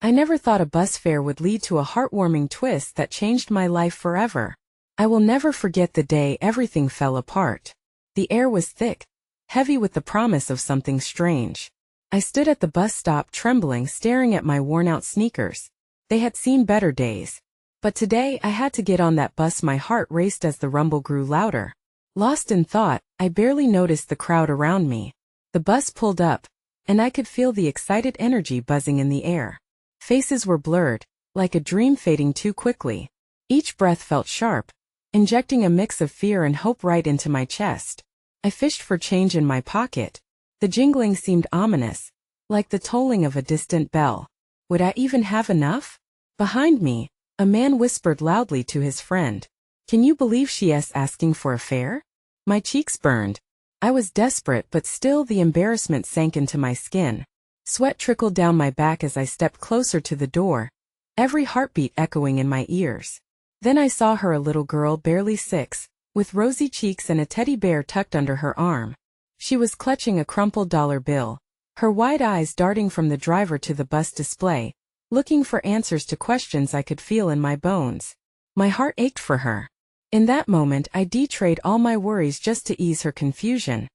I never thought a bus fare would lead to a heartwarming twist that changed my life forever. I will never forget the day everything fell apart. The air was thick, heavy with the promise of something strange. I stood at the bus stop trembling, staring at my worn-out sneakers. They had seen better days. But today I had to get on that bus. My heart raced as the rumble grew louder. Lost in thought, I barely noticed the crowd around me. The bus pulled up, and I could feel the excited energy buzzing in the air. Faces were blurred, like a dream fading too quickly. Each breath felt sharp, injecting a mix of fear and hope right into my chest. I fished for change in my pocket. The jingling seemed ominous, like the tolling of a distant bell. Would I even have enough? Behind me, a man whispered loudly to his friend. "Can you believe she's asking for a fare?" My cheeks burned. I was desperate, but still the embarrassment sank into my skin. Sweat trickled down my back as I stepped closer to the door, every heartbeat echoing in my ears. Then I saw her, a little girl barely 6, with rosy cheeks and a teddy bear tucked under her arm. She was clutching a crumpled dollar bill, her wide eyes darting from the driver to the bus display, looking for answers to questions I could feel in my bones. My heart ached for her. In that moment I betrayed all my worries just to ease her confusion.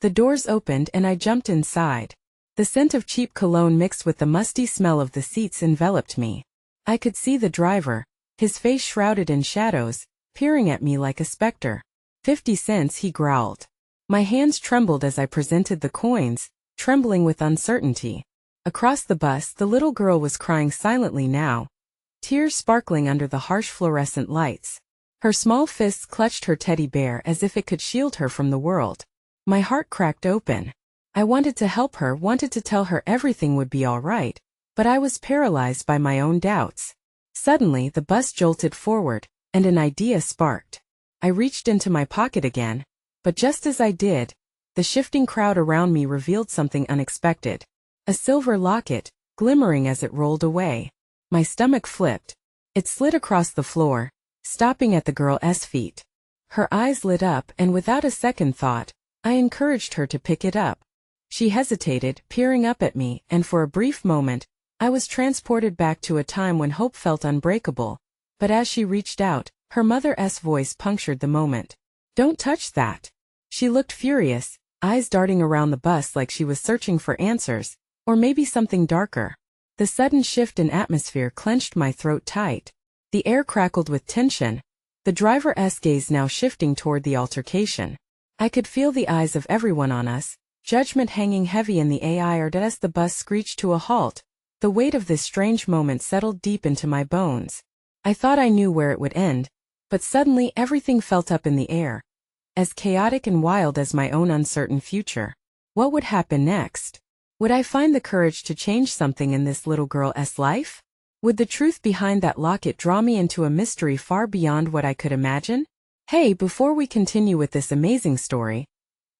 The doors opened and I jumped inside. The scent of cheap cologne mixed with the musty smell of the seats enveloped me. I could see the driver, his face shrouded in shadows, peering at me like a specter. 50 cents, he growled. My hands trembled as I presented the coins, trembling with uncertainty. Across the bus, the little girl was crying silently now, tears sparkling under the harsh fluorescent lights. Her small fists clutched her teddy bear as if it could shield her from the world. My heart cracked open. I wanted to help her, wanted to tell her everything would be all right, but I was paralyzed by my own doubts. Suddenly, the bus jolted forward, and an idea sparked. I reached into my pocket again, but just as I did, the shifting crowd around me revealed something unexpected. A silver locket, glimmering as it rolled away. My stomach flipped. It slid across the floor, stopping at the girl's feet. Her eyes lit up, and without a second thought, I encouraged her to pick it up. She hesitated, peering up at me, and for a brief moment, I was transported back to a time when hope felt unbreakable. But as she reached out, her mother's voice punctured the moment. "Don't touch that." She looked furious, eyes darting around the bus like she was searching for answers, or maybe something darker. The sudden shift in atmosphere clenched my throat tight. The air crackled with tension, the driver's gaze now shifting toward the altercation. I could feel the eyes of everyone on us, judgment hanging heavy in the air as the bus screeched to a halt. The weight of this strange moment settled deep into my bones. I thought I knew where it would end, but suddenly everything felt up in the air, as chaotic and wild as my own uncertain future. What would happen next? Would I find the courage to change something in this little girl's life? Would the truth behind that locket draw me into a mystery far beyond what I could imagine? Hey, before we continue with this amazing story,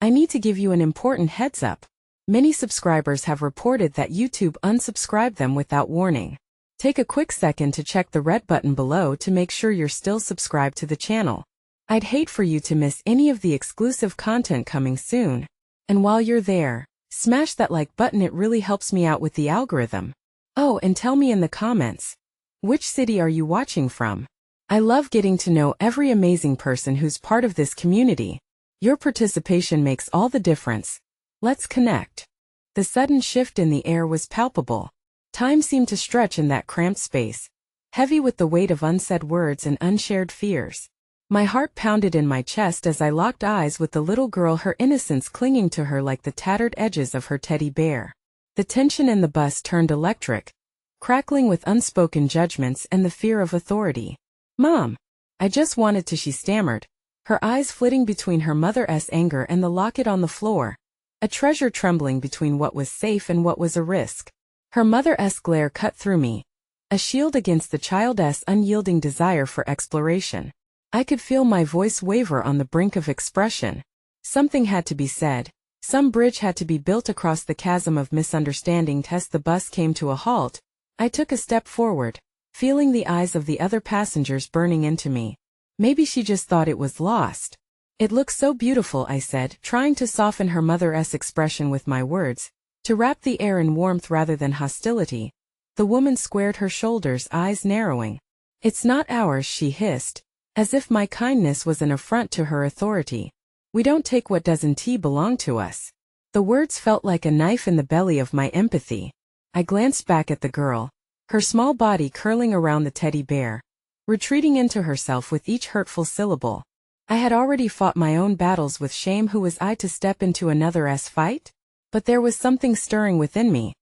I need to give you an important heads up. Many subscribers have reported that YouTube unsubscribed them without warning. Take a quick second to check the red button below to make sure you're still subscribed to the channel. I'd hate for you to miss any of the exclusive content coming soon. And while you're there, smash that like button, it really helps me out with the algorithm. Oh, and tell me in the comments, which city are you watching from? I love getting to know every amazing person who's part of this community. Your participation makes all the difference. Let's connect. The sudden shift in the air was palpable. Time seemed to stretch in that cramped space, heavy with the weight of unsaid words and unshared fears. My heart pounded in my chest as I locked eyes with the little girl, her innocence clinging to her like the tattered edges of her teddy bear. The tension in the bus turned electric, crackling with unspoken judgments and the fear of authority. "Mom, I just wanted to," she stammered, her eyes flitting between her mother's anger and the locket on the floor, a treasure trembling between what was safe and what was a risk. Her mother's glare cut through me, a shield against the child's unyielding desire for exploration. I could feel my voice waver on the brink of expression. Something had to be said. Some bridge had to be built across the chasm of misunderstanding. As the bus came to a halt, I took a step forward, feeling the eyes of the other passengers burning into me. Maybe she just thought it was lost. "It looks so beautiful," I said, trying to soften her mother's expression with my words, to wrap the air in warmth rather than hostility. The woman squared her shoulders, eyes narrowing. "It's not ours," she hissed, as if my kindness was an affront to her authority. "We don't take what doesn't belong to us." The words felt like a knife in the belly of my empathy. I glanced back at the girl, her small body curling around the teddy bear, retreating into herself with each hurtful syllable. I had already fought my own battles with shame. Who was I to step into another's fight? But there was something stirring within me,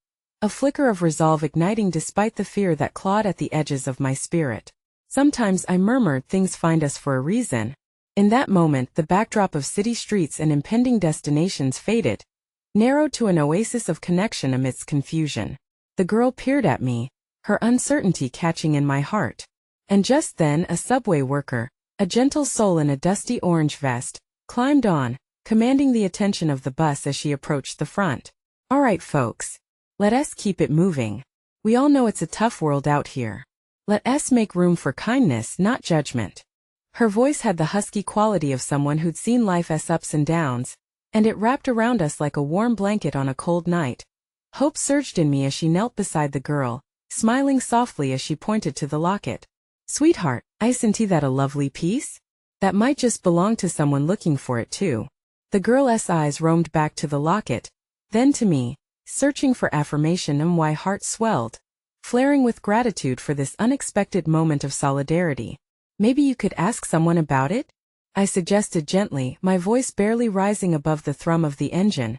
a flicker of resolve igniting despite the fear that clawed at the edges of my spirit. Sometimes, I murmured, things find us for a reason. In that moment, the backdrop of city streets and impending destinations faded, narrowed to an oasis of connection amidst confusion. The girl peered at me, her uncertainty catching in my heart. And just then, a subway worker, a gentle soul in a dusty orange vest, climbed on, commanding the attention of the bus as she approached the front. "All right, folks. Let us keep it moving. We all know it's a tough world out here. Let us make room for kindness, not judgment." Her voice had the husky quality of someone who'd seen life's ups and downs, and it wrapped around us like a warm blanket on a cold night. Hope surged in me as she knelt beside the girl, smiling softly as she pointed to the locket. "Sweetheart, isn't that a lovely piece? That might just belong to someone looking for it too." The girl's eyes roamed back to the locket, then to me, searching for affirmation, and my heart swelled, flaring with gratitude for this unexpected moment of solidarity. "Maybe you could ask someone about it?" I suggested gently, my voice barely rising above the thrum of the engine.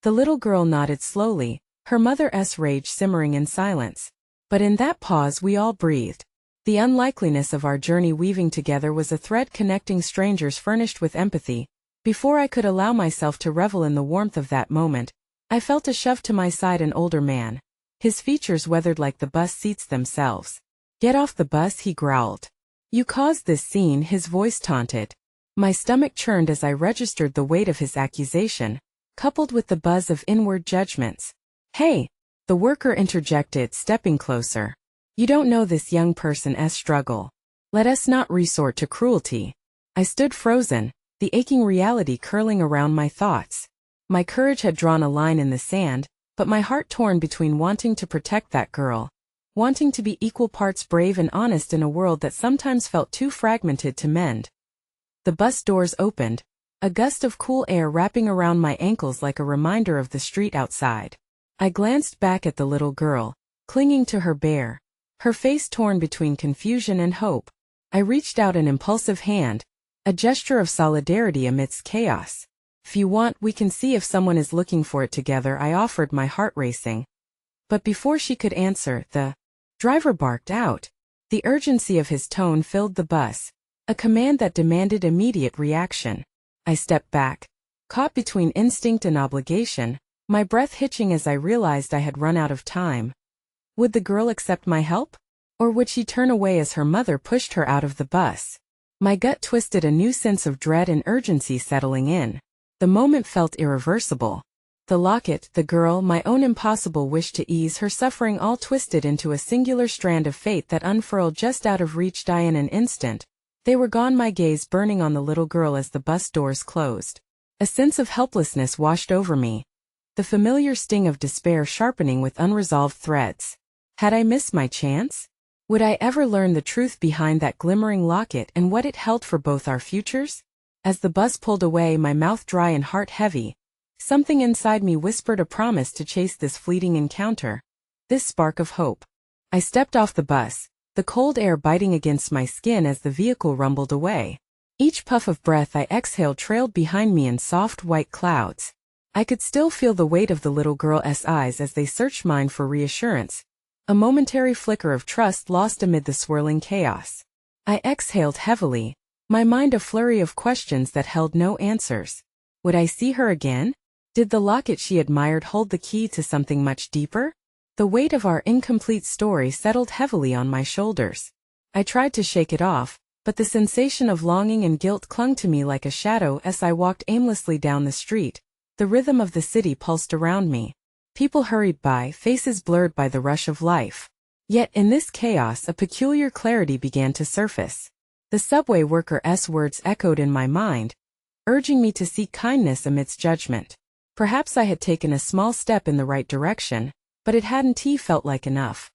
The little girl nodded slowly, her mother's rage simmering in silence. But in that pause we all breathed. The unlikeliness of our journey weaving together was a thread connecting strangers furnished with empathy. Before I could allow myself to revel in the warmth of that moment, I felt a shove to my side, an older man, his features weathered like the bus seats themselves. "Get off the bus," he growled. "You caused this scene," his voice taunted. My stomach churned as I registered the weight of his accusation, coupled with the buzz of inward judgments. "Hey," the worker interjected, stepping closer. "You don't know this young person's struggle. Let us not resort to cruelty." I stood frozen, the aching reality curling around my thoughts. My courage had drawn a line in the sand, but my heart torn between wanting to protect that girl, wanting to be equal parts brave and honest in a world that sometimes felt too fragmented to mend. The bus doors opened, a gust of cool air wrapping around my ankles like a reminder of the street outside. I glanced back at the little girl, clinging to her bear, her face torn between confusion and hope. I reached out an impulsive hand, a gesture of solidarity amidst chaos. "If you want, we can see if someone is looking for it together," I offered, my heart racing. But before she could answer, the driver barked out. The urgency of his tone filled the bus, a command that demanded immediate reaction. I stepped back, caught between instinct and obligation, my breath hitching as I realized I had run out of time. Would the girl accept my help? Or would she turn away as her mother pushed her out of the bus? My gut twisted, a new sense of dread and urgency settling in. The moment felt irreversible. The locket, the girl, my own impossible wish to ease her suffering, all twisted into a singular strand of fate that unfurled just out of reach. In an instant, they were gone, my gaze burning on the little girl as the bus doors closed. A sense of helplessness washed over me, the familiar sting of despair sharpening with unresolved threads. Had I missed my chance? Would I ever learn the truth behind that glimmering locket and what it held for both our futures? As the bus pulled away, my mouth dry and heart heavy, something inside me whispered a promise to chase this fleeting encounter, this spark of hope. I stepped off the bus, the cold air biting against my skin as the vehicle rumbled away. Each puff of breath I exhaled trailed behind me in soft white clouds. I could still feel the weight of the little girl's eyes as they searched mine for reassurance, a momentary flicker of trust lost amid the swirling chaos. I exhaled heavily, my mind a flurry of questions that held no answers. Would I see her again? Did the locket she admired hold the key to something much deeper? The weight of our incomplete story settled heavily on my shoulders. I tried to shake it off, but the sensation of longing and guilt clung to me like a shadow as I walked aimlessly down the street. The rhythm of the city pulsed around me. People hurried by, faces blurred by the rush of life. Yet in this chaos a peculiar clarity began to surface. The subway worker's words echoed in my mind, urging me to seek kindness amidst judgment. Perhaps I had taken a small step in the right direction, but it hadn't felt like enough.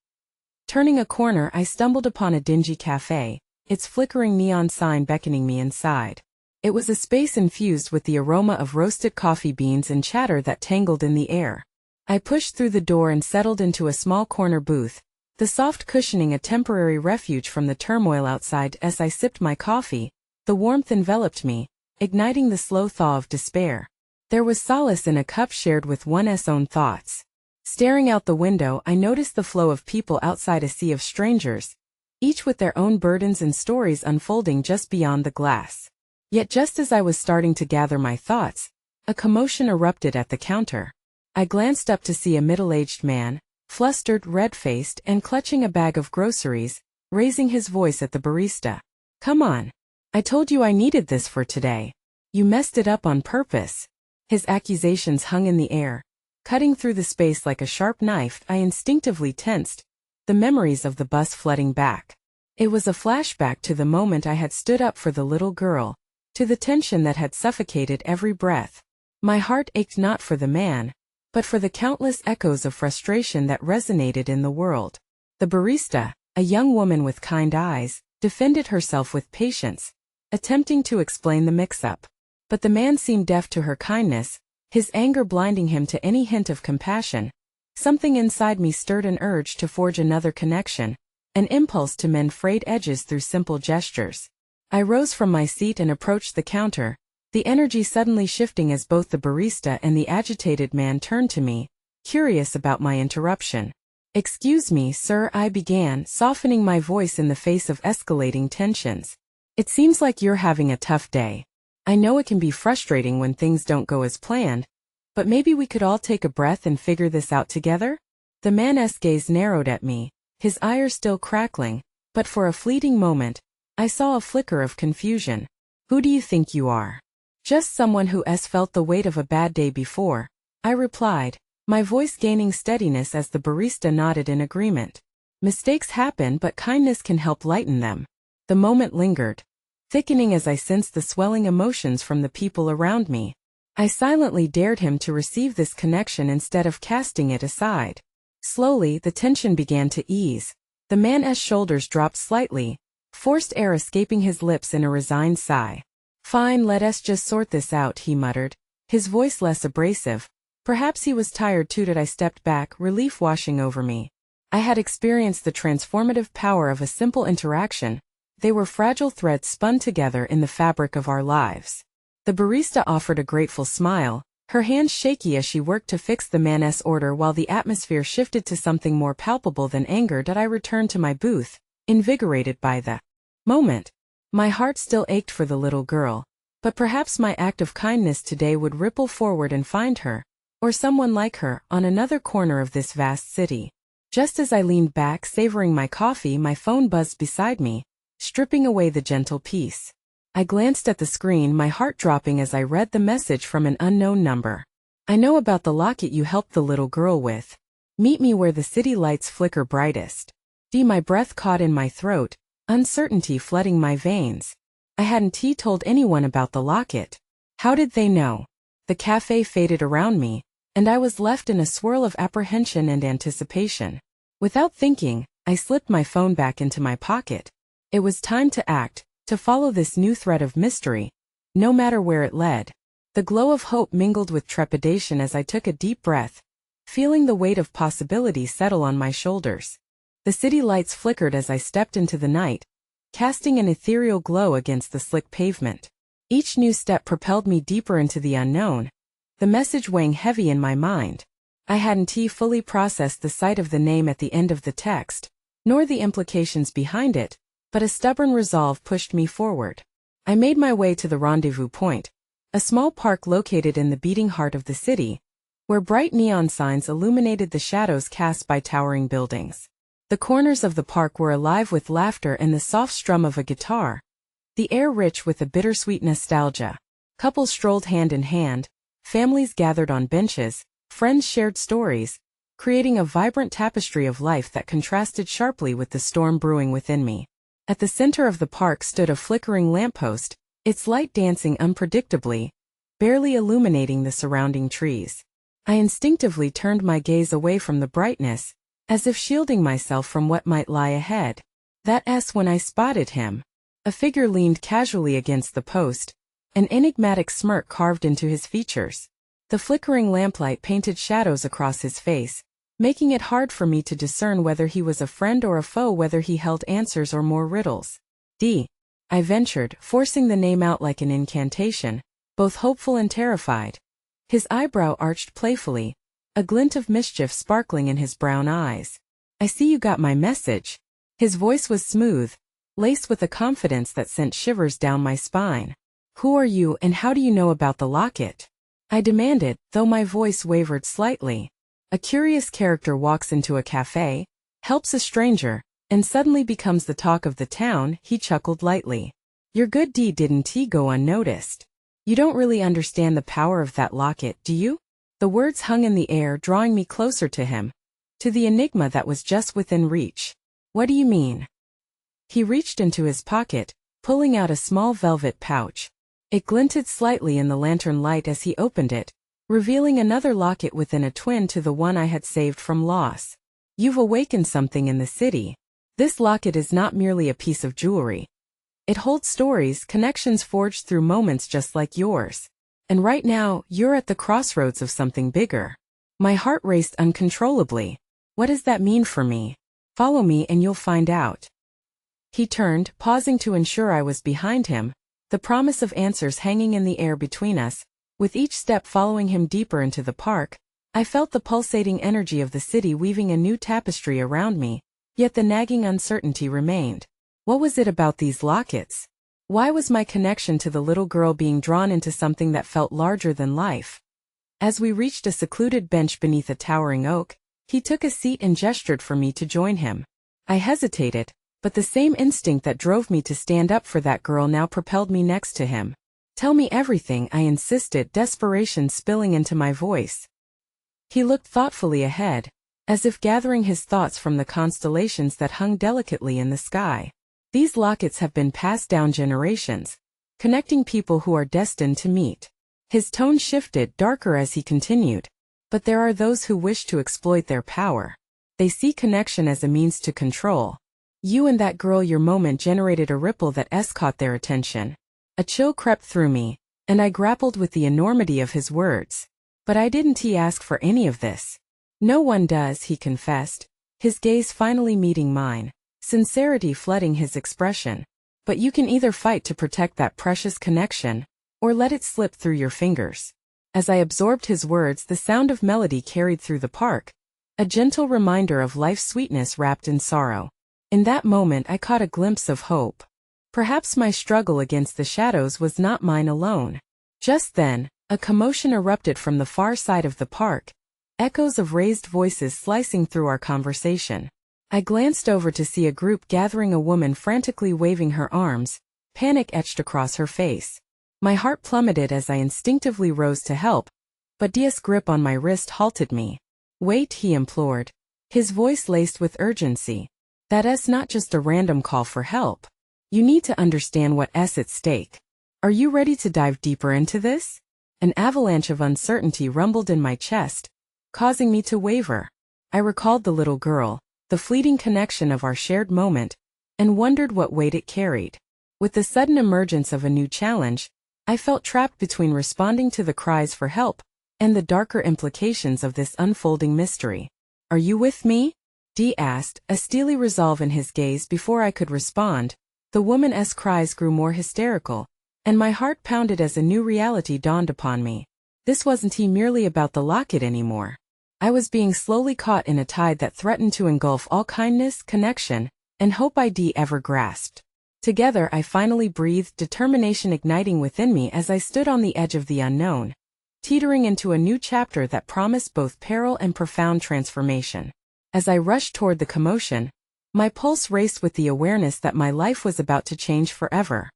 Turning a corner, I stumbled upon a dingy cafe, its flickering neon sign beckoning me inside. It was a space infused with the aroma of roasted coffee beans and chatter that tangled in the air. I pushed through the door and settled into a small corner booth, the soft cushioning a temporary refuge from the turmoil outside. As I sipped my coffee, the warmth enveloped me, igniting the slow thaw of despair. There was solace in a cup shared with one's own thoughts. Staring out the window, I noticed the flow of people outside, a sea of strangers, each with their own burdens and stories unfolding just beyond the glass. Yet just as I was starting to gather my thoughts, a commotion erupted at the counter. I glanced up to see a middle-aged man, flustered, red-faced, and clutching a bag of groceries, raising his voice at the barista. "Come on. I told you I needed this for today. You messed it up on purpose." His accusations hung in the air, cutting through the space like a sharp knife. I instinctively tensed, the memories of the bus flooding back. It was a flashback to the moment I had stood up for the little girl, to the tension that had suffocated every breath. My heart ached not for the man, but for the countless echoes of frustration that resonated in the world. The barista, a young woman with kind eyes, defended herself with patience, attempting to explain the mix-up. But the man seemed deaf to her kindness, his anger blinding him to any hint of compassion. Something inside me stirred an urge to forge another connection, an impulse to mend frayed edges through simple gestures. I rose from my seat and approached the counter, the energy suddenly shifting as both the barista and the agitated man turned to me, curious about my interruption. "Excuse me, sir," I began, softening my voice in the face of escalating tensions. "It seems like you're having a tough day. I know it can be frustrating when things don't go as planned, but maybe we could all take a breath and figure this out together?" The man's gaze narrowed at me, his ire still crackling, but for a fleeting moment, I saw a flicker of confusion. "Who do you think you are?" "Just someone who's felt the weight of a bad day before," I replied, my voice gaining steadiness as the barista nodded in agreement. "Mistakes happen, but kindness can help lighten them." The moment lingered, thickening as I sensed the swelling emotions from the people around me. I silently dared him to receive this connection instead of casting it aside. Slowly, the tension began to ease. The man's shoulders dropped slightly, forced air escaping his lips in a resigned sigh. "Fine, let us just sort this out," he muttered, his voice less abrasive. Perhaps he was tired too. I stepped back, relief washing over me. I had experienced the transformative power of a simple interaction. They were fragile threads spun together in the fabric of our lives. The barista offered a grateful smile, her hands shaky as she worked to fix the man's order while the atmosphere shifted to something more palpable than anger. I returned to my booth, invigorated by the moment. My heart still ached for the little girl, but perhaps my act of kindness today would ripple forward and find her, or someone like her, on another corner of this vast city. Just as I leaned back savoring my coffee, my phone buzzed beside me, stripping away the gentle peace. I glanced at the screen, my heart dropping as I read the message from an unknown number. "I know about the locket you helped the little girl with. Meet me where the city lights flicker brightest." My breath caught in my throat, uncertainty flooding my veins. I hadn't told anyone about the locket. How did they know? The cafe faded around me, and I was left in a swirl of apprehension and anticipation. Without thinking, I slipped my phone back into my pocket. It was time to act, to follow this new thread of mystery, no matter where it led. The glow of hope mingled with trepidation as I took a deep breath, feeling the weight of possibility settle on my shoulders. The city lights flickered as I stepped into the night, casting an ethereal glow against the slick pavement. Each new step propelled me deeper into the unknown, the message weighing heavy in my mind. I hadn't fully processed the sight of the name at the end of the text, nor the implications behind it, but a stubborn resolve pushed me forward. I made my way to the rendezvous point, a small park located in the beating heart of the city, where bright neon signs illuminated the shadows cast by towering buildings. The corners of the park were alive with laughter and the soft strum of a guitar, the air rich with a bittersweet nostalgia. Couples strolled hand in hand, families gathered on benches, friends shared stories, creating a vibrant tapestry of life that contrasted sharply with the storm brewing within me. At the center of the park stood a flickering lamppost, its light dancing unpredictably, barely illuminating the surrounding trees. I instinctively turned my gaze away from the brightness, as if shielding myself from what might lie ahead. When I spotted him. A figure leaned casually against the post, an enigmatic smirk carved into his features. The flickering lamplight painted shadows across his face, making it hard for me to discern whether he was a friend or a foe, whether he held answers or more riddles. I ventured, forcing the name out like an incantation, both hopeful and terrified. His eyebrow arched playfully, a glint of mischief sparkling in his brown eyes. "I see you got my message." His voice was smooth, laced with a confidence that sent shivers down my spine. "Who are you and how do you know about the locket?" I demanded, though my voice wavered slightly. A curious character walks into a cafe, helps a stranger, and suddenly becomes the talk of the town, he chuckled lightly. "Your good deed didn't go unnoticed. You don't really understand the power of that locket, do you?" The words hung in the air, drawing me closer to him, to the enigma that was just within reach. "What do you mean?" He reached into his pocket, pulling out a small velvet pouch. It glinted slightly in the lantern light as he opened it, revealing another locket within a twin to the one I had saved from loss. "You've awakened something in the city. This locket is not merely a piece of jewelry. It holds stories, connections forged through moments just like yours. And right now, you're at the crossroads of something bigger." My heart raced uncontrollably. "What does that mean for me?" "Follow me and you'll find out." He turned, pausing to ensure I was behind him, the promise of answers hanging in the air between us. With each step following him deeper into the park, I felt the pulsating energy of the city weaving a new tapestry around me, yet the nagging uncertainty remained. What was it about these lockets? Why was my connection to the little girl being drawn into something that felt larger than life? As we reached a secluded bench beneath a towering oak, he took a seat and gestured for me to join him. I hesitated, but the same instinct that drove me to stand up for that girl now propelled me next to him. "Tell me everything," I insisted, desperation spilling into my voice. He looked thoughtfully ahead, as if gathering his thoughts from the constellations that hung delicately in the sky. "These lockets have been passed down generations, connecting people who are destined to meet." His tone shifted, darker as he continued. "But there are those who wish to exploit their power. They see connection as a means to control. You and that girl, your moment generated a ripple that caught their attention." A chill crept through me, and I grappled with the enormity of his words. "But I didn't ask for any of this." "No one does," he confessed, his gaze finally meeting mine, sincerity flooding his expression. "But you can either fight to protect that precious connection, or let it slip through your fingers." As I absorbed his words, the sound of melody carried through the park, a gentle reminder of life's sweetness wrapped in sorrow. In that moment I caught a glimpse of hope. Perhaps my struggle against the shadows was not mine alone. Just then, a commotion erupted from the far side of the park, echoes of raised voices slicing through our conversation. I glanced over to see a group gathering, a woman frantically waving her arms, panic etched across her face. My heart plummeted as I instinctively rose to help, but Dia's grip on my wrist halted me. "Wait," he implored, his voice laced with urgency. "That's not just a random call for help. You need to understand what's at stake. Are you ready to dive deeper into this?" An avalanche of uncertainty rumbled in my chest, causing me to waver. I recalled the little girl, the fleeting connection of our shared moment, and wondered what weight it carried. With the sudden emergence of a new challenge, I felt trapped between responding to the cries for help and the darker implications of this unfolding mystery. "Are you with me?" Dee asked, a steely resolve in his gaze. Before I could respond, the woman's cries grew more hysterical, and my heart pounded as a new reality dawned upon me. This wasn't merely about the locket anymore. I was being slowly caught in a tide that threatened to engulf all kindness, connection, and hope I'd ever grasped. Together I finally breathed, determination igniting within me as I stood on the edge of the unknown, teetering into a new chapter that promised both peril and profound transformation. As I rushed toward the commotion, my pulse raced with the awareness that my life was about to change forever.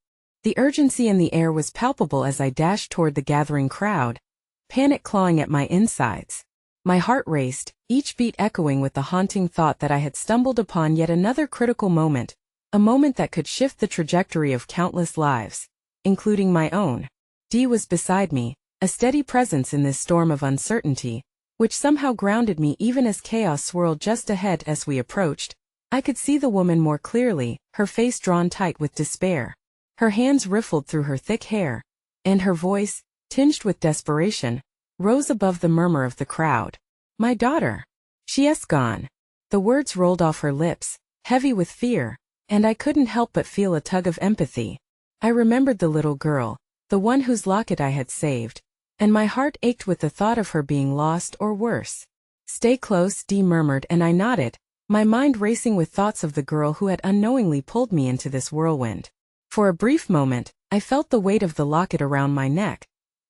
The urgency in the air was palpable as I dashed toward the gathering crowd, panic clawing at my insides. My heart raced, each beat echoing with the haunting thought that I had stumbled upon yet another critical moment, a moment that could shift the trajectory of countless lives, including my own. Dee was beside me, a steady presence in this storm of uncertainty, which somehow grounded me even as chaos swirled just ahead. As we approached, I could see the woman more clearly, her face drawn tight with despair. Her hands riffled through her thick hair, and her voice, tinged with desperation, rose above the murmur of the crowd. "My daughter. She's gone." The words rolled off her lips, heavy with fear, and I couldn't help but feel a tug of empathy. I remembered the little girl, the one whose locket I had saved, and my heart ached with the thought of her being lost or worse. "Stay close," Dee murmured, and I nodded, my mind racing with thoughts of the girl who had unknowingly pulled me into this whirlwind. For a brief moment, I felt the weight of the locket around my neck,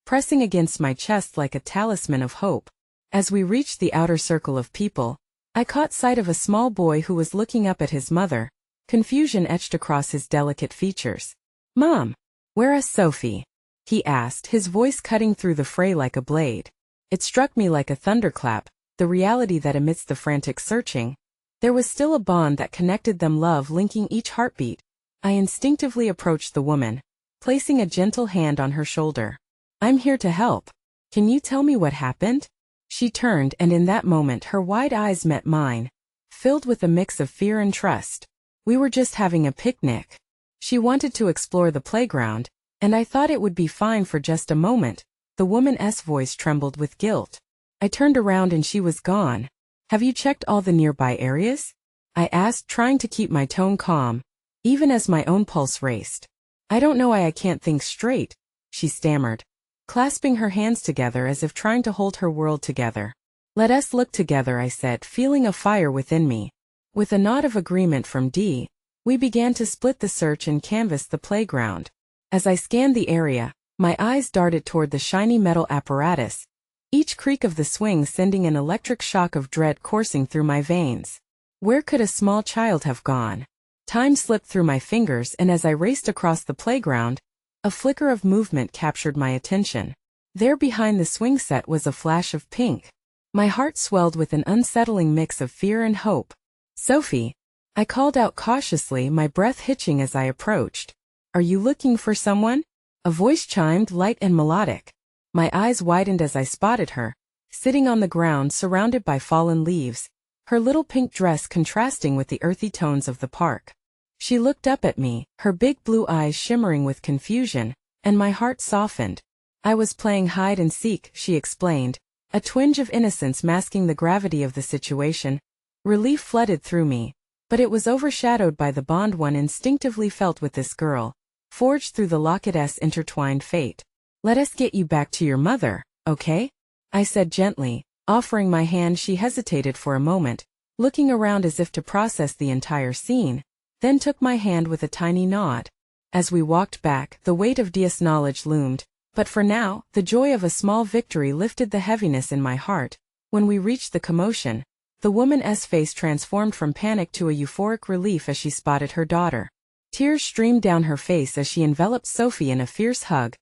pressing against my chest like a talisman of hope. As we reached the outer circle of people, I caught sight of a small boy who was looking up at his mother, confusion etched across his delicate features. "Mom, where is Sophie?" he asked, his voice cutting through the fray like a blade. It struck me like a thunderclap, the reality that amidst the frantic searching, there was still a bond that connected them, love linking each heartbeat. I instinctively approached the woman, placing a gentle hand on her shoulder. "I'm here to help. Can you tell me what happened?" She turned, and in that moment her wide eyes met mine, filled with a mix of fear and trust. "We were just having a picnic." She wanted to explore the playground, and I thought it would be fine for just a moment. The woman's voice trembled with guilt. I turned around and she was gone. "Have you checked all the nearby areas?" I asked, trying to keep my tone calm, even as my own pulse raced. "I don't know why I can't think straight," she stammered, clasping her hands together as if trying to hold her world together. "Let us look together," I said, feeling a fire within me. With a nod of agreement from Dee, we began to split the search and canvass the playground. As I scanned the area, my eyes darted toward the shiny metal apparatus, each creak of the swing sending an electric shock of dread coursing through my veins. Where could a small child have gone? Time slipped through my fingers, and as I raced across the playground, a flicker of movement captured my attention. There behind the swing set was a flash of pink. My heart swelled with an unsettling mix of fear and hope. "Sophie," I called out cautiously, my breath hitching as I approached. "Are you looking for someone?" A voice chimed, light and melodic. My eyes widened as I spotted her, sitting on the ground surrounded by fallen leaves, her little pink dress contrasting with the earthy tones of the park. She looked up at me, her big blue eyes shimmering with confusion, and my heart softened. "I was playing hide and seek," she explained, a twinge of innocence masking the gravity of the situation. Relief flooded through me, but it was overshadowed by the bond one instinctively felt with this girl, forged through the locket's intertwined fate. "Let us get you back to your mother, okay?" I said gently, offering my hand. She hesitated for a moment, looking around as if to process the entire scene, then took my hand with a tiny nod. As we walked back, the weight of Dia's knowledge loomed, but for now, the joy of a small victory lifted the heaviness in my heart. When we reached the commotion, the woman's face transformed from panic to a euphoric relief as she spotted her daughter. Tears streamed down her face as she enveloped Sophie in a fierce hug,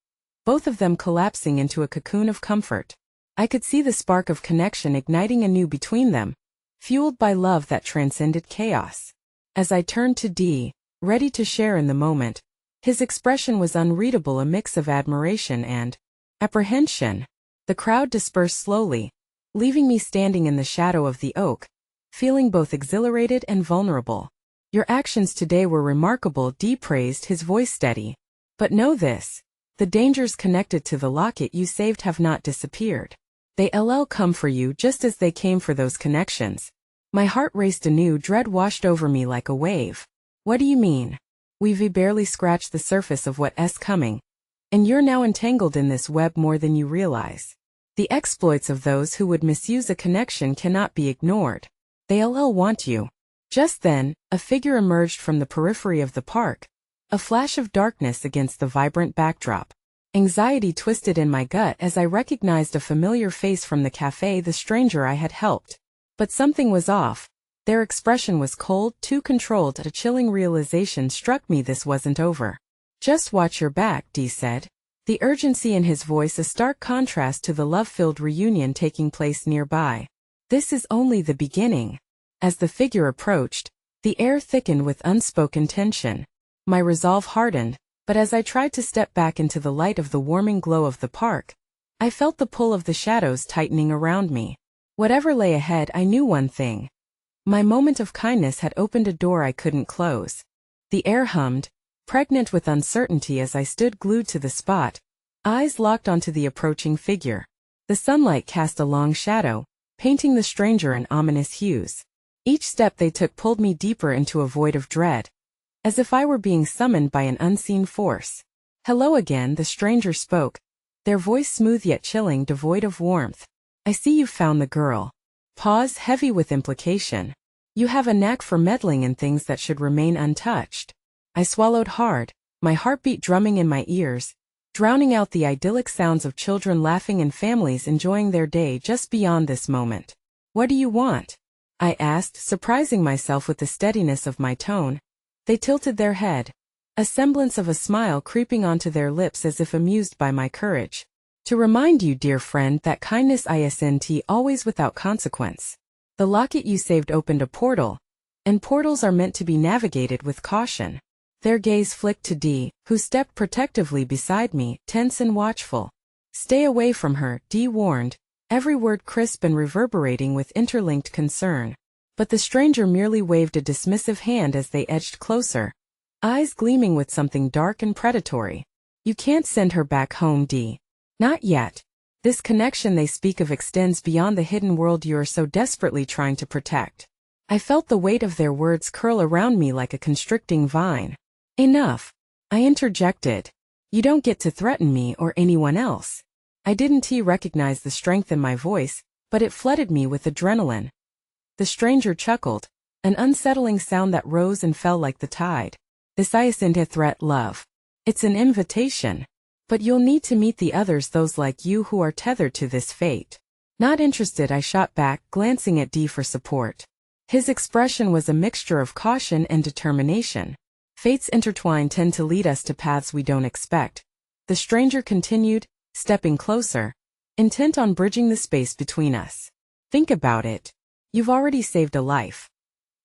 both of them collapsing into a cocoon of comfort. I could see the spark of connection igniting anew between them, fueled by love that transcended chaos. As I turned to Dee, ready to share in the moment, his expression was unreadable, a mix of admiration and apprehension. The crowd dispersed slowly, leaving me standing in the shadow of the oak, feeling both exhilarated and vulnerable. "Your actions today were remarkable," Dee praised, his voice steady. "But know this, the dangers connected to the locket you saved have not disappeared. They'll come for you just as they came for those connections." My heart raced anew, dread washed over me like a wave. "What do you mean?" "We've barely scratched the surface of what's coming, and you're now entangled in this web more than you realize. The exploits of those who would misuse a connection cannot be ignored. They'll want you." Just then, a figure emerged from the periphery of the park, a flash of darkness against the vibrant backdrop. Anxiety twisted in my gut as I recognized a familiar face from the cafe, the stranger I had helped. But something was off. Their expression was cold, too controlled. A chilling realization struck me: this wasn't over. "Just watch your back," Dee said, the urgency in his voice a stark contrast to the love-filled reunion taking place nearby. "This is only the beginning." As the figure approached, the air thickened with unspoken tension. My resolve hardened, but as I tried to step back into the light of the warming glow of the park, I felt the pull of the shadows tightening around me. Whatever lay ahead, I knew one thing. My moment of kindness had opened a door I couldn't close. The air hummed, pregnant with uncertainty as I stood glued to the spot, eyes locked onto the approaching figure. The sunlight cast a long shadow, painting the stranger in ominous hues. Each step they took pulled me deeper into a void of dread, as if I were being summoned by an unseen force. "Hello again," the stranger spoke, their voice smooth yet chilling, devoid of warmth. "I see you've found the girl." Pause, heavy with implication. "You have a knack for meddling in things that should remain untouched." I swallowed hard, my heartbeat drumming in my ears, drowning out the idyllic sounds of children laughing and families enjoying their day just beyond this moment. "What do you want?" I asked, surprising myself with the steadiness of my tone. They tilted their head, a semblance of a smile creeping onto their lips as if amused by my courage. "To remind you, dear friend, that kindness isn't always without consequence. The locket you saved opened a portal, and portals are meant to be navigated with caution." Their gaze flicked to Dee, who stepped protectively beside me, tense and watchful. "Stay away from her," Dee warned, every word crisp and reverberating with interlinked concern. But the stranger merely waved a dismissive hand as they edged closer, eyes gleaming with something dark and predatory. "You can't send her back home, Dee. Not yet. This connection they speak of extends beyond the hidden world you are so desperately trying to protect." I felt the weight of their words curl around me like a constricting vine. "Enough," I interjected. "You don't get to threaten me or anyone else." I didn't recognize the strength in my voice, but it flooded me with adrenaline. The stranger chuckled, an unsettling sound that rose and fell like the tide. "This isn't a threat, love. It's an invitation. But you'll need to meet the others, those like you who are tethered to this fate." "Not interested," I shot back, glancing at Dee for support. His expression was a mixture of caution and determination. "Fates intertwined tend to lead us to paths we don't expect," the stranger continued, stepping closer, intent on bridging the space between us. "Think about it. You've already saved a life.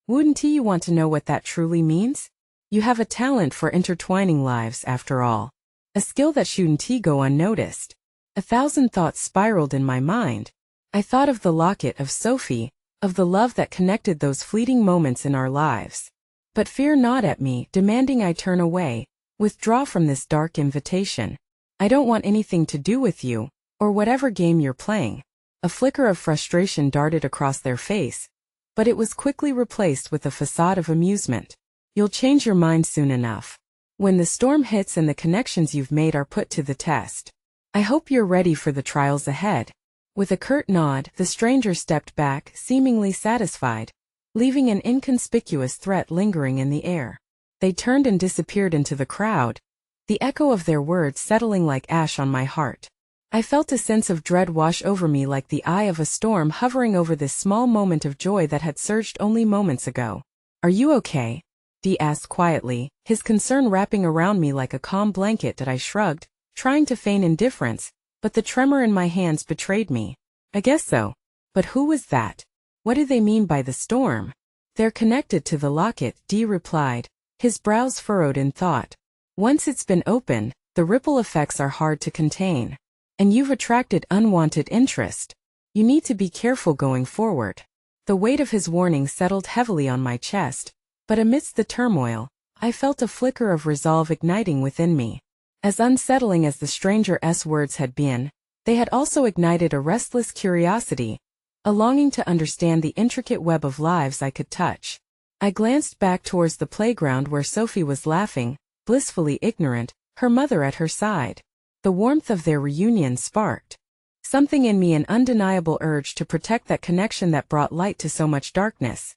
Wouldn't you want to know what that truly means? You have a talent for intertwining lives, after all. A skill that shouldn't go unnoticed." 1,000 thoughts spiraled in my mind. I thought of the locket, of Sophie, of the love that connected those fleeting moments in our lives. But fear gnawed at me, demanding I turn away, withdraw from this dark invitation. "I don't want anything to do with you, or whatever game you're playing." A flicker of frustration darted across their face, but it was quickly replaced with a facade of amusement. "You'll change your mind soon enough, when the storm hits and the connections you've made are put to the test. I hope you're ready for the trials ahead." With a curt nod, the stranger stepped back, seemingly satisfied, leaving an inconspicuous threat lingering in the air. They turned and disappeared into the crowd, the echo of their words settling like ash on my heart. I felt a sense of dread wash over me, like the eye of a storm hovering over this small moment of joy that had surged only moments ago. "Are you okay?" Dee asked quietly, his concern wrapping around me like a calm blanket. That I shrugged, trying to feign indifference, but the tremor in my hands betrayed me. "I guess so. But who was that? What do they mean by the storm?" "They're connected to the locket," Dee replied, his brows furrowed in thought. "Once it's been opened, the ripple effects are hard to contain. And you've attracted unwanted interest. You need to be careful going forward." The weight of his warning settled heavily on my chest, but amidst the turmoil, I felt a flicker of resolve igniting within me. As unsettling as the stranger's words had been, they had also ignited a restless curiosity, a longing to understand the intricate web of lives I could touch. I glanced back towards the playground where Sophie was laughing, blissfully ignorant, her mother at her side. The warmth of their reunion sparked something in me, an undeniable urge to protect that connection that brought light to so much darkness.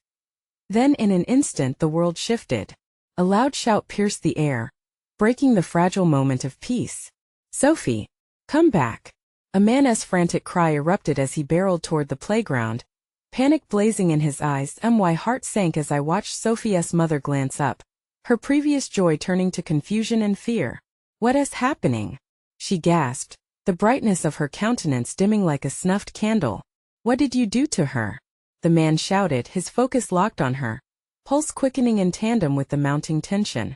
Then in an instant the world shifted. A loud shout pierced the air, breaking the fragile moment of peace. "Sophie, come back." A man's frantic cry erupted as he barreled toward the playground, panic blazing in his eyes. My heart sank as I watched Sophie's mother glance up, her previous joy turning to confusion and fear. "What is happening?" she gasped, the brightness of her countenance dimming like a snuffed candle. "What did you do to her?" the man shouted, his focus locked on her, pulse quickening in tandem with the mounting tension.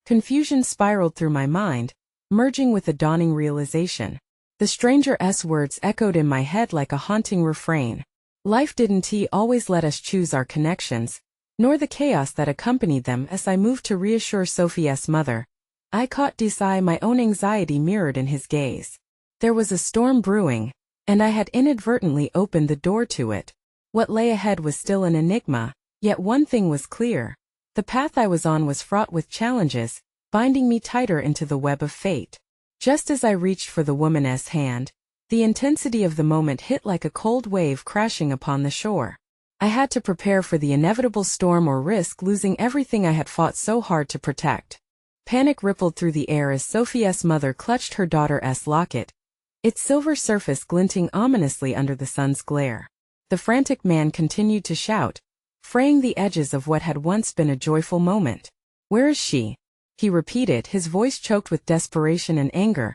Confusion spiraled through my mind, merging with a dawning realization. The stranger's words echoed in my head like a haunting refrain. Life didn't always let us choose our connections, nor the chaos that accompanied them. As I moved to reassure Sophie's mother, I caught Desai, my own anxiety mirrored in his gaze. There was a storm brewing, and I had inadvertently opened the door to it. What lay ahead was still an enigma, yet one thing was clear. The path I was on was fraught with challenges, binding me tighter into the web of fate. Just as I reached for the woman's hand, the intensity of the moment hit like a cold wave crashing upon the shore. I had to prepare for the inevitable storm or risk losing everything I had fought so hard to protect. Panic rippled through the air as Sophie's mother clutched her daughter's locket, its silver surface glinting ominously under the sun's glare. The frantic man continued to shout, fraying the edges of what had once been a joyful moment. "Where is she?" he repeated, his voice choked with desperation and anger,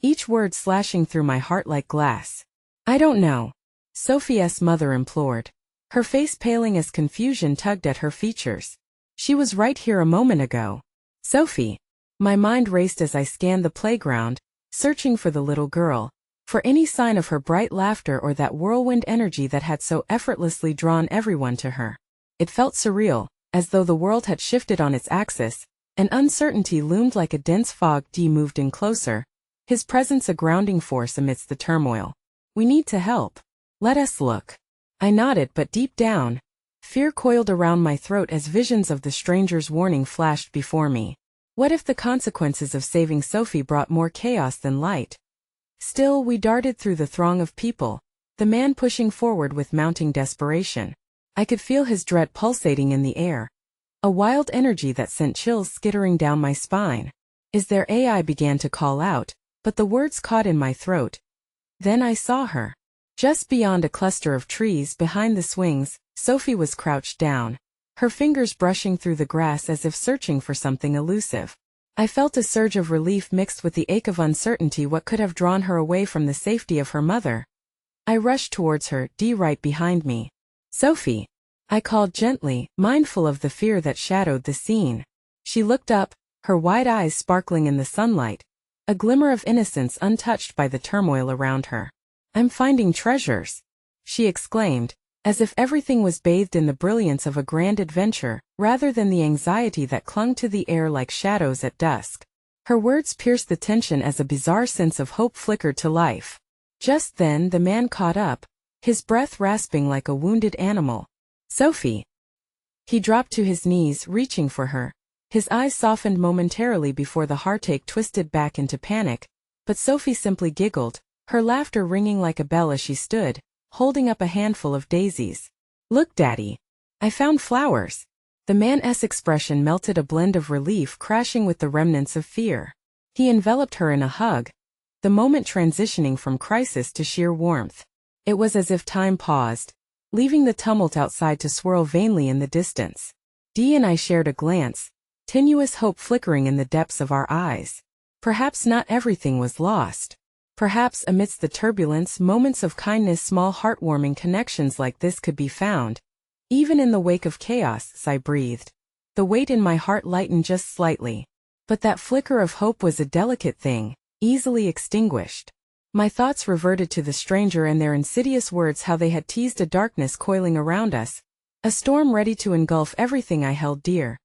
each word slashing through my heart like glass. "I don't know," Sophie's mother implored, her face paling as confusion tugged at her features. "She was right here a moment ago." "Sophie." My mind raced as I scanned the playground, searching for the little girl, for any sign of her bright laughter or that whirlwind energy that had so effortlessly drawn everyone to her. It felt surreal, as though the world had shifted on its axis, and uncertainty loomed like a dense fog. Dee moved in closer, his presence a grounding force amidst the turmoil. "We need to help. Let us look." I nodded, but deep down, fear coiled around my throat as visions of the stranger's warning flashed before me. What if the consequences of saving Sophie brought more chaos than light? Still, we darted through the throng of people, the man pushing forward with mounting desperation. I could feel his dread pulsating in the air, a wild energy that sent chills skittering down my spine. "Is there a?" I began to call out, but the words caught in my throat. Then I saw her. Just beyond a cluster of trees behind the swings, Sophie was crouched down, her fingers brushing through the grass as if searching for something elusive. I felt a surge of relief mixed with the ache of uncertainty. What could have drawn her away from the safety of her mother? I rushed towards her, Dee right behind me. "Sophie," I called gently, mindful of the fear that shadowed the scene. She looked up, her wide eyes sparkling in the sunlight, a glimmer of innocence untouched by the turmoil around her. "I'm finding treasures," she exclaimed, as if everything was bathed in the brilliance of a grand adventure, rather than the anxiety that clung to the air like shadows at dusk. Her words pierced the tension as a bizarre sense of hope flickered to life. Just then the man caught up, his breath rasping like a wounded animal. "Sophie." He dropped to his knees, reaching for her. His eyes softened momentarily before the heartache twisted back into panic, but Sophie simply giggled, her laughter ringing like a bell as she stood, holding up a handful of daisies. "Look, Daddy. I found flowers." The man's expression melted, a blend of relief crashing with the remnants of fear. He enveloped her in a hug, the moment transitioning from crisis to sheer warmth. It was as if time paused, leaving the tumult outside to swirl vainly in the distance. Dee and I shared a glance, tenuous hope flickering in the depths of our eyes. Perhaps not everything was lost. Perhaps amidst the turbulence, moments of kindness, small heartwarming connections like this could be found. Even in the wake of chaos, I breathed. The weight in my heart lightened just slightly. But that flicker of hope was a delicate thing, easily extinguished. My thoughts reverted to the stranger and their insidious words, how they had teased a darkness coiling around us, a storm ready to engulf everything I held dear.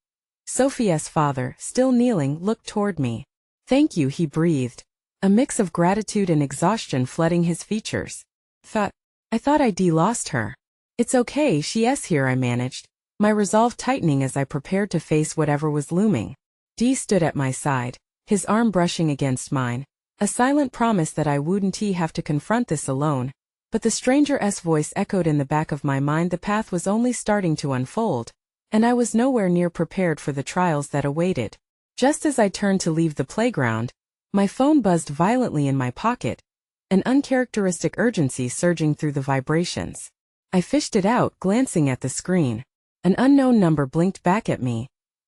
Sophie's father, still kneeling, looked toward me. "Thank you," he breathed, a mix of gratitude and exhaustion flooding his features. I thought I'd lost her." "It's okay, she's here," I managed, my resolve tightening as I prepared to face whatever was looming. Dee stood at my side, his arm brushing against mine, a silent promise that I wouldn't have to confront this alone. But the stranger's voice echoed in the back of my mind. The path was only starting to unfold, and I was nowhere near prepared for the trials that awaited. Just as I turned to leave the playground, my phone buzzed violently in my pocket, an uncharacteristic urgency surging through the vibrations. I fished it out, glancing at the screen. An unknown number blinked back at me,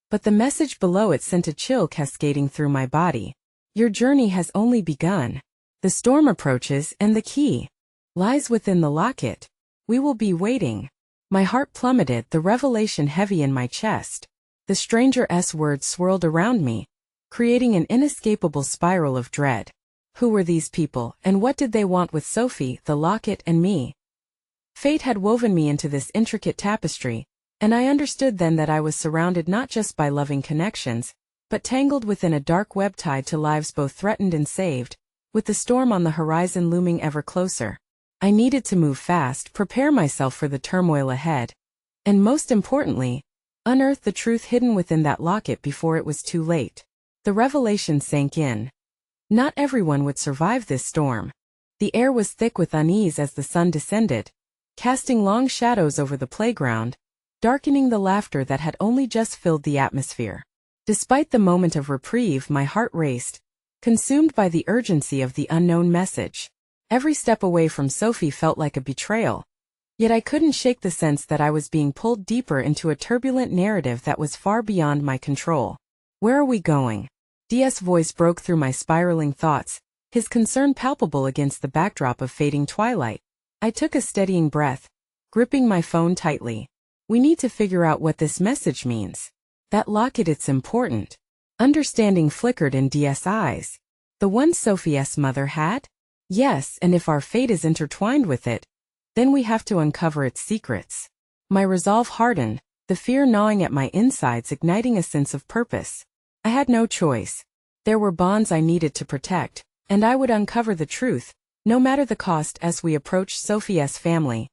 but the message below it sent a chill cascading through my body. "Your journey has only begun. The storm approaches, and the key lies within the locket. We will be waiting." My heart plummeted, the revelation heavy in my chest. The stranger's words swirled around me, creating an inescapable spiral of dread. Who were these people, and what did they want with Sophie, the locket, and me? Fate had woven me into this intricate tapestry, and I understood then that I was surrounded not just by loving connections, but tangled within a dark web tied to lives both threatened and saved, with the storm on the horizon looming ever closer. I needed to move fast, prepare myself for the turmoil ahead, and most importantly, unearth the truth hidden within that locket before it was too late. The revelation sank in. Not everyone would survive this storm. The air was thick with unease as the sun descended, casting long shadows over the playground, darkening the laughter that had only just filled the atmosphere. Despite the moment of reprieve, my heart raced, consumed by the urgency of the unknown message. Every step away from Sophie felt like a betrayal, yet I couldn't shake the sense that I was being pulled deeper into a turbulent narrative that was far beyond my control. Where are we going? Dia's voice broke through my spiraling thoughts, his concern palpable against the backdrop of fading twilight. I took a steadying breath, gripping my phone tightly. We need to figure out what this message means. That locket, it's important. Understanding flickered in Dia's eyes. The one Sophie's mother had? Yes, and if our fate is intertwined with it, then we have to uncover its secrets. My resolve hardened, the fear gnawing at my insides igniting a sense of purpose. I had no choice. There were bonds I needed to protect, and I would uncover the truth, no matter the cost. As we approached Sophie's family,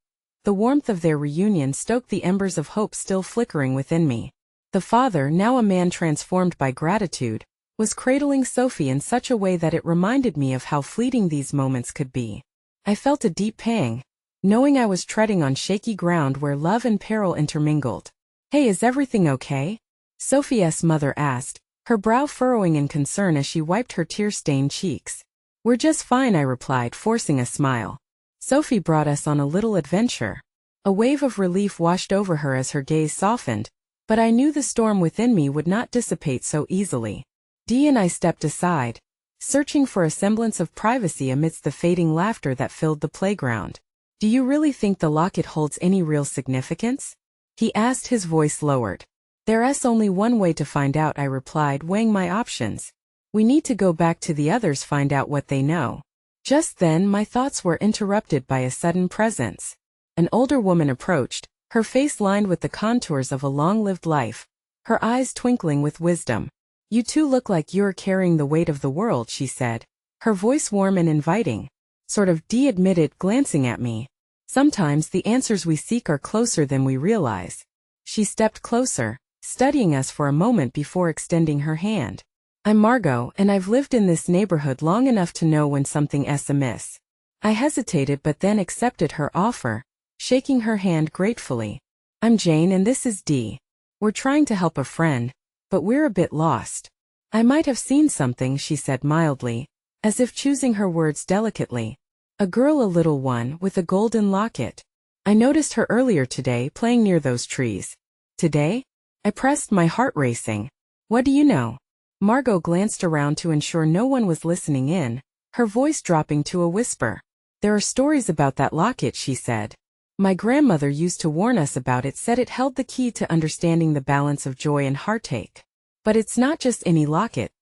the warmth of their reunion stoked the embers of hope still flickering within me. The father, now a man transformed by gratitude, was cradling Sophie in such a way that it reminded me of how fleeting these moments could be. I felt a deep pang, knowing I was treading on shaky ground where love and peril intermingled. Hey, is everything okay? Sophie's mother asked, her brow furrowing in concern as she wiped her tear-stained cheeks. We're just fine, I replied, forcing a smile. Sophie brought us on a little adventure. A wave of relief washed over her as her gaze softened, but I knew the storm within me would not dissipate so easily. Dee and I stepped aside, searching for a semblance of privacy amidst the fading laughter that filled the playground. Do you really think the locket holds any real significance? He asked, his voice lowered. There's only one way to find out, I replied, weighing my options. We need to go back to the others, find out what they know. Just then my thoughts were interrupted by a sudden presence. An older woman approached, her face lined with the contours of a long-lived life, her eyes twinkling with wisdom. You two look like you're carrying the weight of the world, she said, her voice warm and inviting. Sort of, Dee admitted, glancing at me. Sometimes the answers we seek are closer than we realize. She stepped closer, studying us for a moment before extending her hand. I'm Margot, and I've lived in this neighborhood long enough to know when something's amiss. I hesitated but then accepted her offer, shaking her hand gratefully. I'm Jane and this is Dee. We're trying to help a friend, but we're a bit lost. I might have seen something, she said mildly, as if choosing her words delicately. A girl, a little one, with a golden locket. I noticed her earlier today playing near those trees. Today? I pressed, my heart racing. What do you know? Margot glanced around to ensure no one was listening in, her voice dropping to a whisper. There are stories about that locket, she said. My grandmother used to warn us about it, said it held the key to understanding the balance of joy and heartache. But it's not just any locket.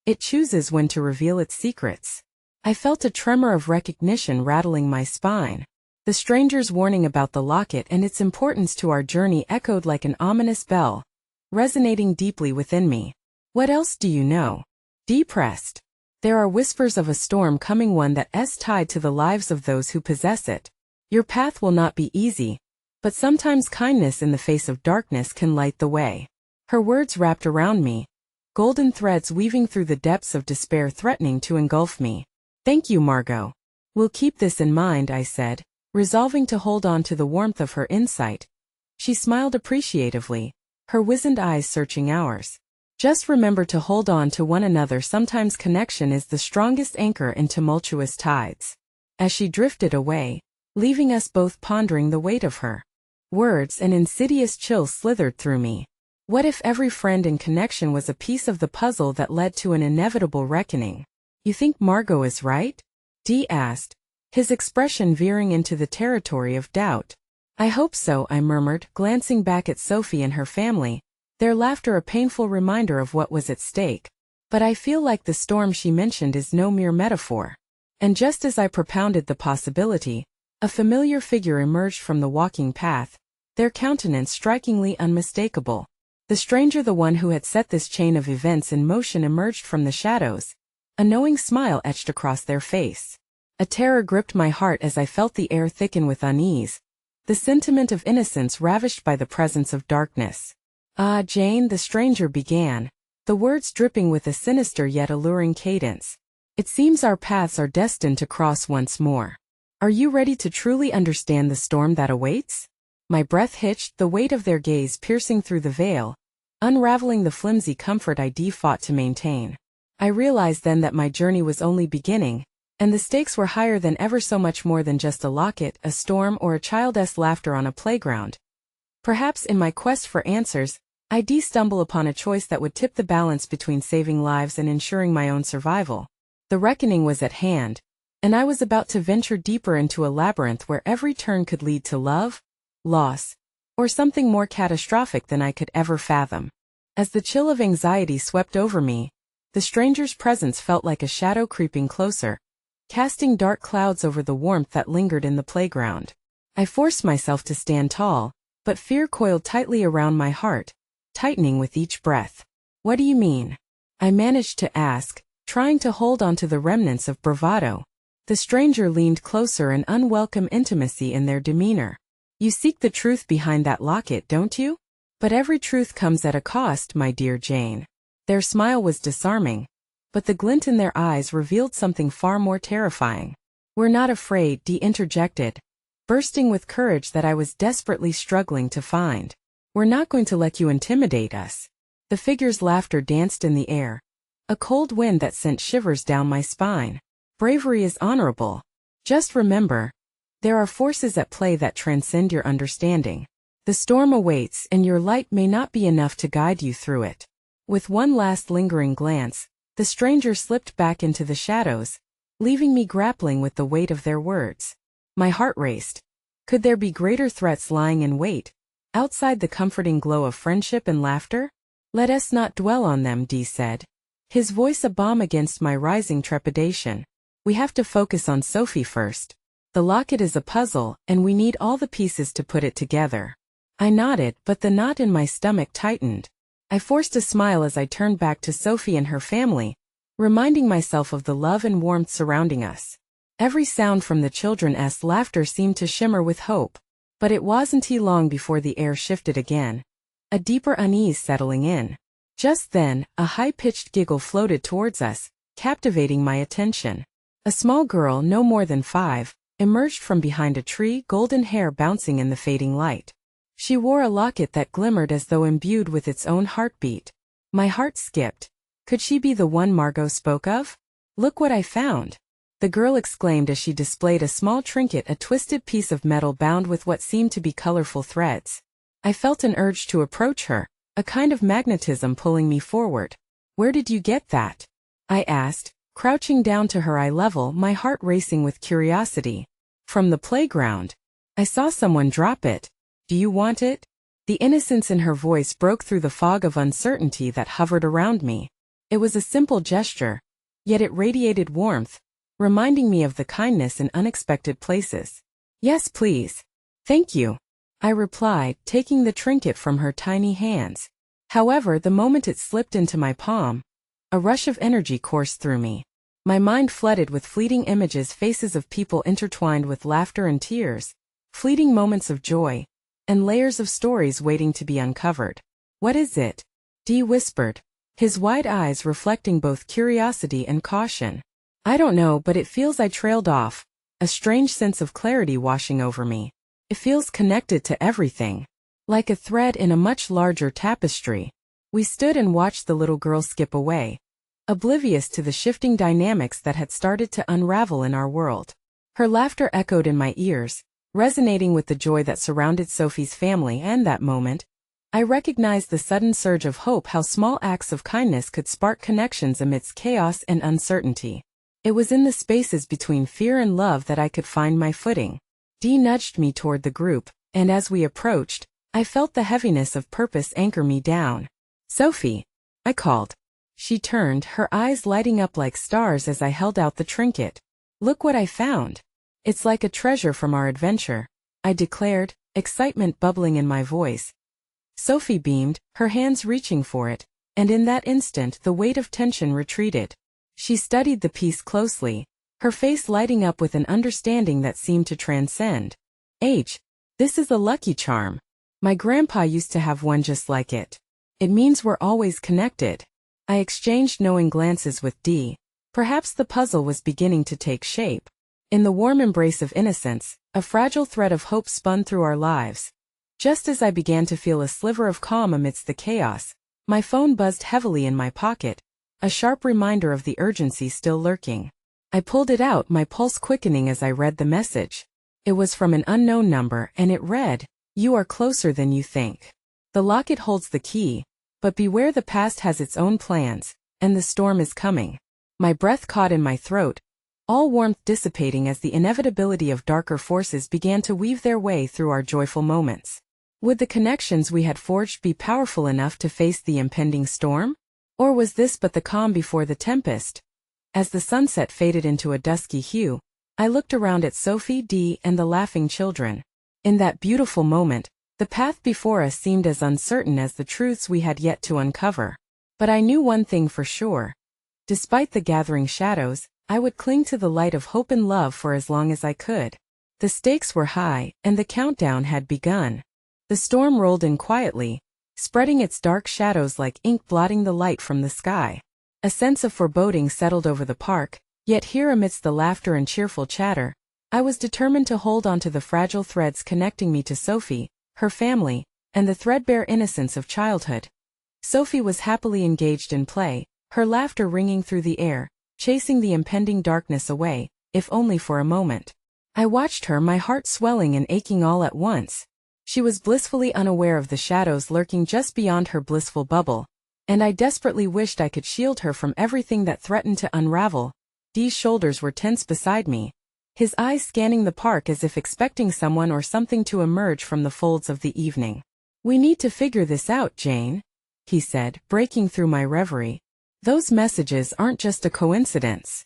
It chooses when to reveal its secrets. I felt a tremor of recognition rattling my spine. The stranger's warning about the locket and its importance to our journey echoed like an ominous bell, resonating deeply within me. What else do you know? Dee pressed. There are whispers of a storm coming, one that's tied to the lives of those who possess it. Your path will not be easy, but sometimes kindness in the face of darkness can light the way. Her words wrapped around me, golden threads weaving through the depths of despair threatening to engulf me. Thank you, Margot. We'll keep this in mind, I said, resolving to hold on to the warmth of her insight. She smiled appreciatively, her wizened eyes searching ours. Just remember to hold on to one another. Sometimes connection is the strongest anchor in tumultuous tides. As she drifted away, leaving us both pondering the weight of her words, an insidious chill slithered through me. What if every friend and connection was a piece of the puzzle that led to an inevitable reckoning? You think Margot is right? Dee asked, his expression veering into the territory of doubt. I hope so, I murmured, glancing back at Sophie and her family, their laughter a painful reminder of what was at stake. But I feel like the storm she mentioned is no mere metaphor. And just as I propounded the possibility, A familiar figure emerged from the walking path, their countenance strikingly unmistakable. The stranger, the one who had set this chain of events in motion, emerged from the shadows, a knowing smile etched across their face. A terror gripped my heart as I felt the air thicken with unease, the sentiment of innocence ravished by the presence of darkness. "Ah, Jane," the stranger began, the words dripping with a sinister yet alluring cadence. "It seems our paths are destined to cross once more. Are you ready to truly understand the storm that awaits?" My breath hitched, the weight of their gaze piercing through the veil, unraveling the flimsy comfort I fought to maintain. I realized then that my journey was only beginning, and the stakes were higher than ever, so much more than just a locket, a storm, or a child's laughter on a playground. Perhaps in my quest for answers, I'd stumble upon a choice that would tip the balance between saving lives and ensuring my own survival. The reckoning was at hand, and I was about to venture deeper into a labyrinth where every turn could lead to love, loss, or something more catastrophic than I could ever fathom. As the chill of anxiety swept over me, the stranger's presence felt like a shadow creeping closer, casting dark clouds over the warmth that lingered in the playground. I forced myself to stand tall, but fear coiled tightly around my heart, tightening with each breath. "What do you mean?" I managed to ask, trying to hold on to the remnants of bravado. The stranger leaned closer, an unwelcome intimacy in their demeanor. "You seek the truth behind that locket, don't you? But every truth comes at a cost, my dear Jane." Their smile was disarming, but the glint in their eyes revealed something far more terrifying. "We're not afraid," Dee interjected, bursting with courage that I was desperately struggling to find. "We're not going to let you intimidate us." The figure's laughter danced in the air, a cold wind that sent shivers down my spine. "Bravery is honorable. Just remember, there are forces at play that transcend your understanding. The storm awaits, and your light may not be enough to guide you through it." With one last lingering glance, the stranger slipped back into the shadows, leaving me grappling with the weight of their words. My heart raced. Could there be greater threats lying in wait, outside the comforting glow of friendship and laughter? "Let us not dwell on them," Dee said, his voice a balm against my rising trepidation. "We have to focus on Sophie first. The locket is a puzzle, and we need all the pieces to put it together." I nodded, but the knot in my stomach tightened. I forced a smile as I turned back to Sophie and her family, reminding myself of the love and warmth surrounding us. Every sound from the children's laughter seemed to shimmer with hope, but it wasn't long before the air shifted again, a deeper unease settling in. Just then, a high-pitched giggle floated towards us, captivating my attention. A small girl, no more than 5, emerged from behind a tree, golden hair bouncing in the fading light. She wore a locket that glimmered as though imbued with its own heartbeat. My heart skipped. Could she be the one Margot spoke of? "Look what I found!" the girl exclaimed as she displayed a small trinket, a twisted piece of metal bound with what seemed to be colorful threads. I felt an urge to approach her, a kind of magnetism pulling me forward. "Where did you get that?" I asked, crouching down to her eye level, my heart racing with curiosity. "From the playground. I saw someone drop it. Do you want it?" The innocence in her voice broke through the fog of uncertainty that hovered around me. It was a simple gesture, yet it radiated warmth, reminding me of the kindness in unexpected places. "Yes, please. Thank you," I replied, taking the trinket from her tiny hands. However, the moment it slipped into my palm, a rush of energy coursed through me. My mind flooded with fleeting images, faces of people intertwined with laughter and tears, fleeting moments of joy, and layers of stories waiting to be uncovered. "What is it?" Dee whispered, his wide eyes reflecting both curiosity and caution. "I don't know, but it feels," I trailed off, a strange sense of clarity washing over me. "It feels connected to everything, like a thread in a much larger tapestry." We stood and watched the little girl skip away, oblivious to the shifting dynamics that had started to unravel in our world. Her laughter echoed in my ears, resonating with the joy that surrounded Sophie's family, and that moment, I recognized the sudden surge of hope, how small acts of kindness could spark connections amidst chaos and uncertainty. It was in the spaces between fear and love that I could find my footing. Dee nudged me toward the group, and as we approached, I felt the heaviness of purpose anchor me down. "Sophie," I called. She turned, her eyes lighting up like stars as I held out the trinket. "Look what I found." It's like a treasure from our adventure, I declared, excitement bubbling in my voice. Sophie beamed, her hands reaching for it, and in that instant the weight of tension retreated. She studied the piece closely, her face lighting up with an understanding that seemed to transcend. This is a lucky charm. My grandpa used to have one just like it. It means we're always connected. I exchanged knowing glances with Dee. Perhaps the puzzle was beginning to take shape. In the warm embrace of innocence, a fragile thread of hope spun through our lives. Just as I began to feel a sliver of calm amidst the chaos, my phone buzzed heavily in my pocket, a sharp reminder of the urgency still lurking. I pulled it out, my pulse quickening as I read the message. It was from an unknown number and it read, "You are closer than you think. The locket holds the key, but beware, the past has its own plans, and the storm is coming." My breath caught in my throat, all warmth dissipating as the inevitability of darker forces began to weave their way through our joyful moments. Would the connections we had forged be powerful enough to face the impending storm? Or was this but the calm before the tempest? As the sunset faded into a dusky hue, I looked around at Sophie, Dee, and the laughing children. In that beautiful moment, the path before us seemed as uncertain as the truths we had yet to uncover. But I knew one thing for sure. Despite the gathering shadows, I would cling to the light of hope and love for as long as I could. The stakes were high, and the countdown had begun. The storm rolled in quietly, spreading its dark shadows like ink blotting the light from the sky. A sense of foreboding settled over the park, yet here amidst the laughter and cheerful chatter, I was determined to hold on to the fragile threads connecting me to Sophie, her family, and the threadbare innocence of childhood. Sophie was happily engaged in play, her laughter ringing through the air, chasing the impending darkness away, if only for a moment. I watched her, my heart swelling and aching all at once. She was blissfully unaware of the shadows lurking just beyond her blissful bubble, and I desperately wished I could shield her from everything that threatened to unravel. Dee's shoulders were tense beside me, his eyes scanning the park as if expecting someone or something to emerge from the folds of the evening. "We need to figure this out, Jane," he said, breaking through my reverie. "Those messages aren't just a coincidence."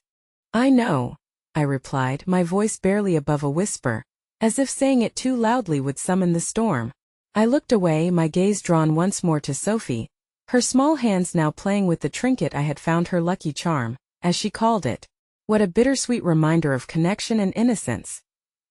"I know," I replied, my voice barely above a whisper, as if saying it too loudly would summon the storm. I looked away, my gaze drawn once more to Sophie, her small hands now playing with the trinket I had found, her lucky charm, as she called it. What a bittersweet reminder of connection and innocence.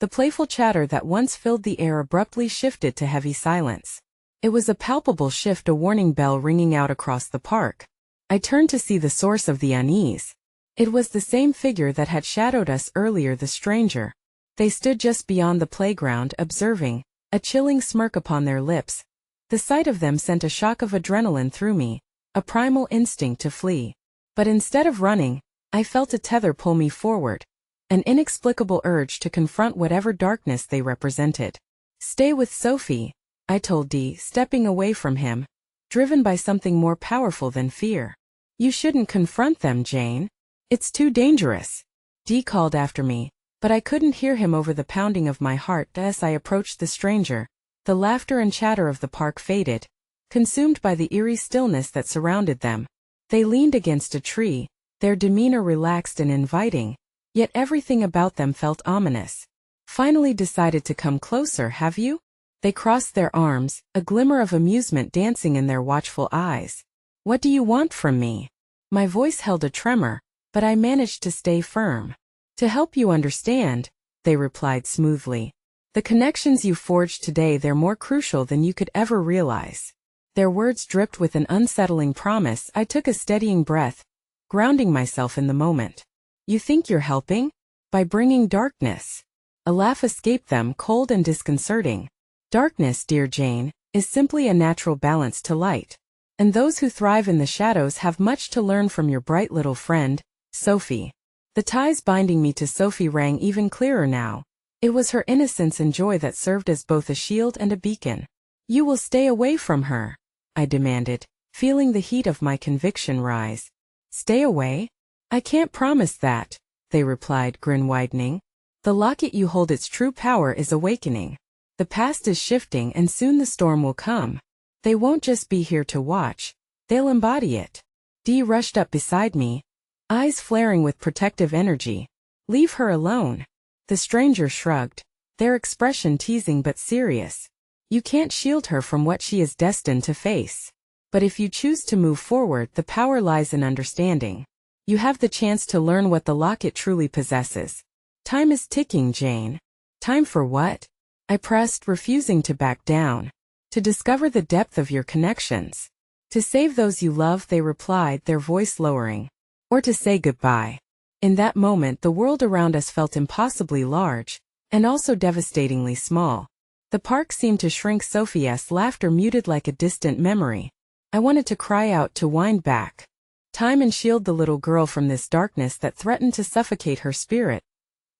The playful chatter that once filled the air abruptly shifted to heavy silence. It was a palpable shift, a warning bell ringing out across the park. I turned to see the source of the unease. It was the same figure that had shadowed us earlier, the stranger. They stood just beyond the playground, observing, a chilling smirk upon their lips. The sight of them sent a shock of adrenaline through me, a primal instinct to flee. But instead of running, I felt a tether pull me forward, an inexplicable urge to confront whatever darkness they represented. "Stay with Sophie," I told Dee, stepping away from him, driven by something more powerful than fear. "You shouldn't confront them, Jane. It's too dangerous," Dee called after me, but I couldn't hear him over the pounding of my heart. As I approached the stranger, the laughter and chatter of the park faded, consumed by the eerie stillness that surrounded them. They leaned against a tree, their demeanor relaxed and inviting, yet everything about them felt ominous. "Finally decided to come closer, have you?" They crossed their arms, a glimmer of amusement dancing in their watchful eyes. "What do you want from me?" My voice held a tremor, but I managed to stay firm. "To help you understand," they replied smoothly. "The connections you forged today, they're more crucial than you could ever realize." Their words dripped with an unsettling promise. I took a steadying breath, grounding myself in the moment. "You think you're helping? By bringing darkness." A laugh escaped them, cold and disconcerting. "Darkness, dear Jane, is simply a natural balance to light. And those who thrive in the shadows have much to learn from your bright little friend, Sophie." The ties binding me to Sophie rang even clearer now. It was her innocence and joy that served as both a shield and a beacon. "You will stay away from her?" I demanded, feeling the heat of my conviction rise. "Stay away? I can't promise that," they replied, grin widening. "The locket you hold, its true power is awakening. The past is shifting and soon the storm will come. They won't just be here to watch, they'll embody it." Dee rushed up beside me, eyes flaring with protective energy. "Leave her alone. The stranger shrugged, their expression teasing but serious. You can't shield her from what she is destined to face. But if you choose to move forward, the power lies in understanding. You have the chance to learn what the locket truly possesses. Time is ticking, Jane. Time for what? I pressed, refusing to back down. To discover the depth of your connections. To save those you love, they replied, their voice lowering. Or to say goodbye. In that moment, the world around us felt impossibly large, and also devastatingly small. The park seemed to shrink. Sophie's laughter muted like a distant memory. I wanted to cry out, to wind back time and shield the little girl from this darkness that threatened to suffocate her spirit.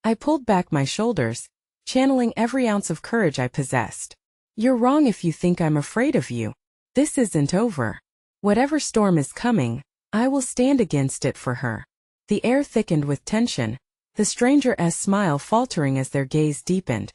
I pulled back my shoulders, channeling every ounce of courage I possessed. You're wrong if you think I'm afraid of you. This isn't over. Whatever storm is coming, I will stand against it for her. The air thickened with tension, the stranger's smile faltering as their gaze deepened.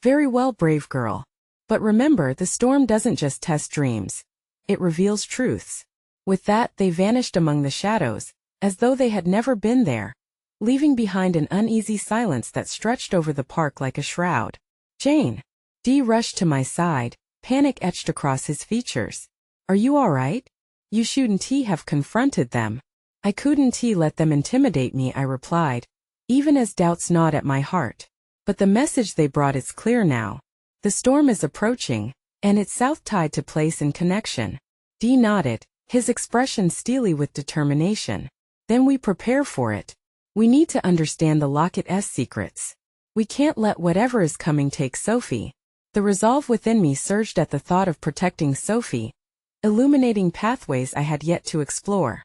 Very well, brave girl. But remember, the storm doesn't just test dreams. It reveals truths. With that, they vanished among the shadows, as though they had never been there, leaving behind an uneasy silence that stretched over the park like a shroud. Jane. Dee rushed to my side, panic etched across his features. Are you all right? You shouldn't have confronted them. I couldn't let them intimidate me, I replied, even as doubts gnawed at my heart. But the message they brought is clear now. The storm is approaching, and it's south tied to place and connection. Dee nodded, his expression steely with determination. Then we prepare for it. We need to understand the locket's secrets. We can't let whatever is coming take Sophie. The resolve within me surged at the thought of protecting Sophie, illuminating pathways I had yet to explore.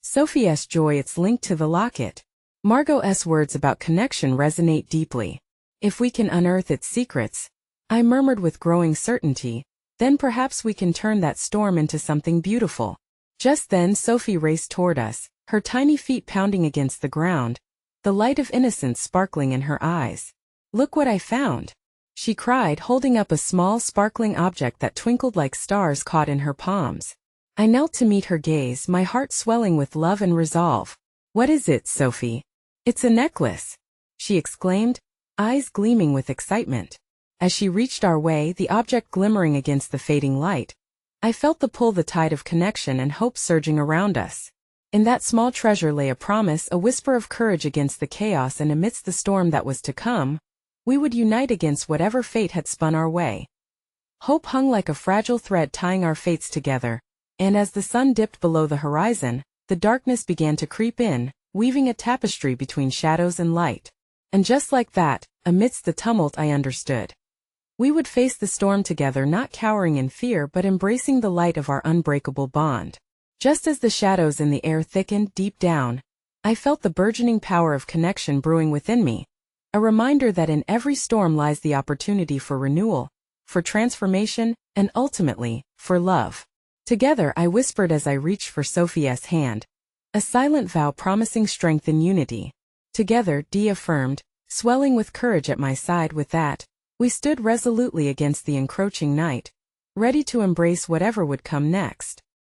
Sophie's joy, it's linked to the locket. Margot's words about connection resonate deeply. If we can unearth its secrets, I murmured with growing certainty, then perhaps we can turn that storm into something beautiful. Just then Sophie raced toward us, her tiny feet pounding against the ground, the light of innocence sparkling in her eyes. Look what I found, she cried, holding up a small sparkling object that twinkled like stars caught in her palms. I knelt to meet her gaze, my heart swelling with love and resolve. What is it, Sophie? It's a necklace, she exclaimed, eyes gleaming with excitement. As she reached our way, the object glimmering against the fading light, I felt the tide of connection and hope surging around us. In that small treasure lay a promise, a whisper of courage against the chaos, and amidst the storm that was to come, we would unite against whatever fate had spun our way. Hope hung like a fragile thread tying our fates together, and as the sun dipped below the horizon, the darkness began to creep in, weaving a tapestry between shadows and light. And just like that, amidst the tumult, I understood. We would face the storm together, not cowering in fear but embracing the light of our unbreakable bond. Just as the shadows in the air thickened deep down, I felt the burgeoning power of connection brewing within me, a reminder that in every storm lies the opportunity for renewal, for transformation, and ultimately, for love. Together, I whispered as I reached for Sophia's hand, a silent vow promising strength and unity. Together, Dee affirmed, swelling with courage at my side. With that, we stood resolutely against the encroaching night, ready to embrace whatever would come next.